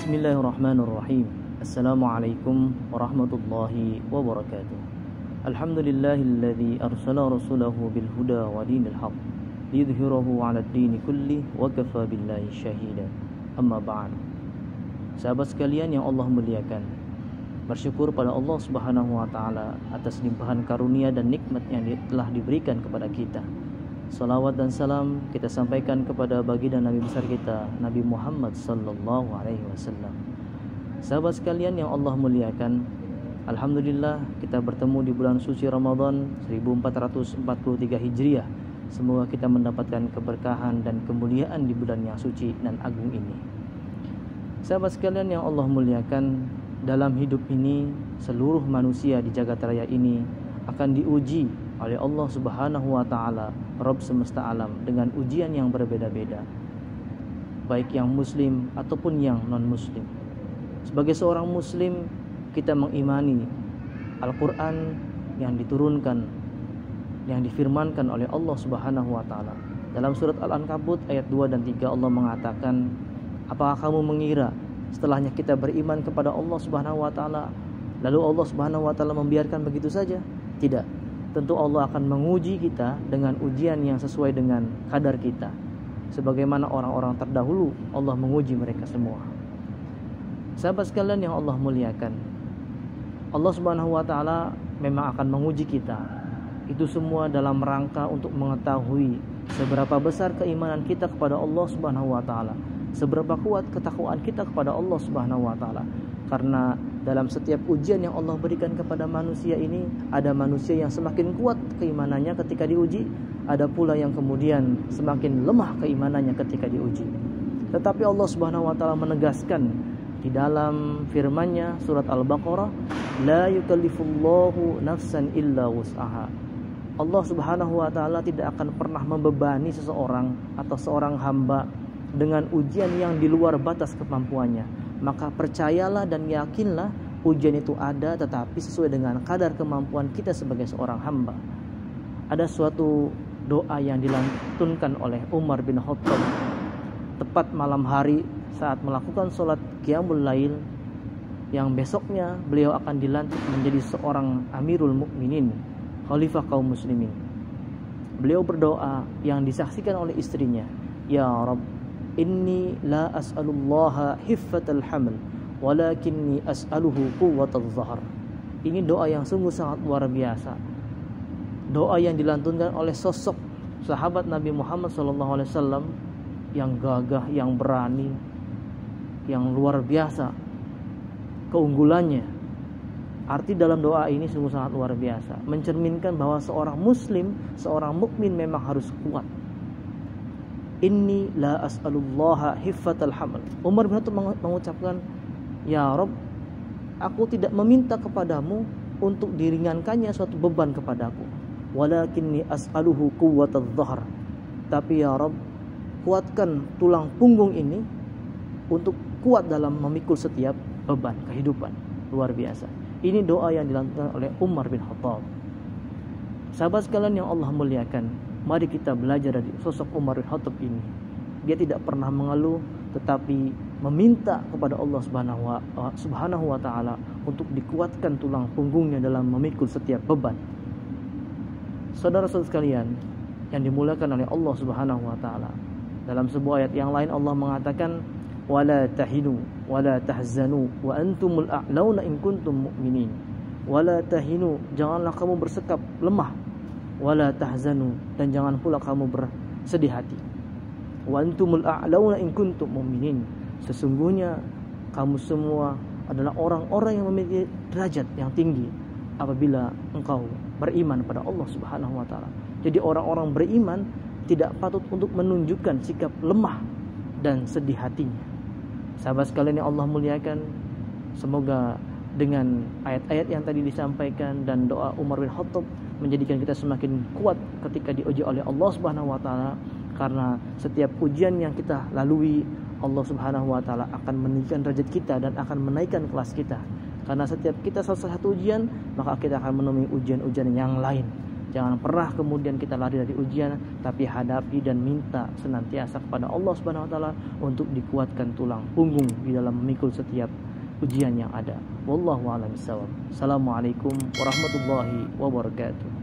Bismillahirrahmanirrahim. Assalamualaikum warahmatullahi wabarakatuh. Alhamdulillahilladzi arsala rasulahu bil huda wa dinil haq liyudhhirahu 'alad dini kulli wa kafa billahi syahida. Amma ba'd. Sahabat sekalian yang Allah muliakan, bersyukur pada Allah Subhanahu wa taala atas limpahan karunia dan nikmat yang telah diberikan kepada kita. Salawat dan salam kita sampaikan kepada baginda Nabi besar kita, Nabi Muhammad sallallahu alaihi wasallam. Sahabat sekalian yang Allah muliakan, alhamdulillah kita bertemu di bulan suci Ramadan 1443 Hijriah. Semoga kita mendapatkan keberkahan dan kemuliaan di bulan yang suci dan agung ini. Sahabat sekalian yang Allah muliakan, dalam hidup ini seluruh manusia di jagat raya ini akan diuji oleh Allah Subhanahu wa taala, Rabb semesta alam, dengan ujian yang berbeda-beda, baik yang muslim ataupun yang non-muslim. Sebagai seorang muslim, kita mengimani Al-Qur'an yang diturunkan, yang difirmankan oleh Allah Subhanahu wa taala. Dalam surat Al-Ankabut ayat 2 dan 3 Allah mengatakan, apakah kamu mengira setelahnya kita beriman kepada Allah Subhanahu wa taala, lalu Allah Subhanahu wa taala membiarkan begitu saja? Tidak. Tentu Allah akan menguji kita dengan ujian yang sesuai dengan kadar kita. Sebagaimana orang-orang terdahulu, Allah menguji mereka semua. Sahabat sekalian yang Allah muliakan, Allah Subhanahu wa taala memang akan menguji kita. Itu semua dalam rangka untuk mengetahui seberapa besar keimanan kita kepada Allah Subhanahu wa taala, seberapa kuat ketakwaan kita kepada Allah Subhanahu wa taala. Karena dalam setiap ujian yang Allah berikan kepada manusia ini, ada manusia yang semakin kuat keimanannya ketika diuji, ada pula yang kemudian semakin lemah keimanannya ketika diuji. Tetapi Allah Subhanahu wa taala menegaskan di dalam firman-Nya surat Al-Baqarah, la yukallifullahu nafsan illa wus'aha. Allah Subhanahu wa taala tidak akan pernah membebani seseorang atau seorang hamba dengan ujian yang di luar batas kemampuannya. Maka percayalah dan yakinlah, ujian itu ada tetapi sesuai dengan kadar kemampuan kita sebagai seorang hamba. Ada suatu doa yang dilantunkan oleh Umar bin Khattab tepat malam hari saat melakukan sholat Qiyamul Lail, yang besoknya beliau akan dilantik menjadi seorang Amirul Mukminin, Khalifah kaum muslimin. Beliau berdoa yang disaksikan oleh istrinya, ya Rabb, inni la as'alullaha hiffatal haml walakinni as'aluhu quwwatal zahr. Ini doa yang sungguh sangat luar biasa. Doa yang dilantunkan oleh sosok sahabat Nabi Muhammad SAW yang gagah, yang berani, yang luar biasa keunggulannya. Arti dalam doa ini sungguh sangat luar biasa, mencerminkan bahwa seorang muslim, seorang mukmin memang harus kuat. Inni la as'alullaha hiffatal haml. Umar bin Khattab mengucapkan, ya Rabb, aku tidak meminta kepadamu untuk diringankannya suatu beban kepadaku, walakinni as'aluhu quwwatal zahr. Tapi ya Rabb, kuatkan tulang punggung ini untuk kuat dalam memikul setiap beban kehidupan. Luar biasa. Ini doa yang dilantunkan oleh Umar bin Khattab. Sahabat sekalian yang Allah muliakan, mari kita belajar dari sosok Umar bin Khattab ini. Dia tidak pernah mengeluh, tetapi meminta kepada Allah Subhanahu wa taala untuk dikuatkan tulang punggungnya dalam memikul setiap beban. Saudara-saudara sekalian yang dimuliakan oleh Allah Subhanahu wa taala, dalam sebuah ayat yang lain Allah mengatakan, wala tahinu wala tahzanu wa antumul a'launa in kuntum mu'minin. Wala tahinu, janganlah kamu bersikap lemah, wala tahzanu, dan jangan pula kamu bersedih hati. Wa antumul a'launa in kuntum mu'minin. Sesungguhnya kamu semua adalah orang-orang yang memiliki derajat yang tinggi apabila engkau beriman pada Allah Subhanahu wa taala. Jadi orang-orang beriman tidak patut untuk menunjukkan sikap lemah dan sedih hatinya. Sahabat sekalian yang Allah muliakan, semoga dengan ayat-ayat yang tadi disampaikan dan doa Umar bin Khattab menjadikan kita semakin kuat ketika diuji oleh Allah Subhanahu wa taala. Karena setiap ujian yang kita lalui, Allah Subhanahu wa taala akan meninggikan derajat kita dan akan menaikkan kelas kita. Karena setiap kita selesai satu ujian, maka kita akan menemui ujian-ujian yang lain. Jangan pernah kemudian kita lari dari ujian, tapi hadapi dan minta senantiasa kepada Allah Subhanahu wa taala untuk dikuatkan tulang punggung di dalam memikul setiap ujian yang ada. Wallahu a'lam bishawab. Assalamualaikum warahmatullahi wabarakatuh.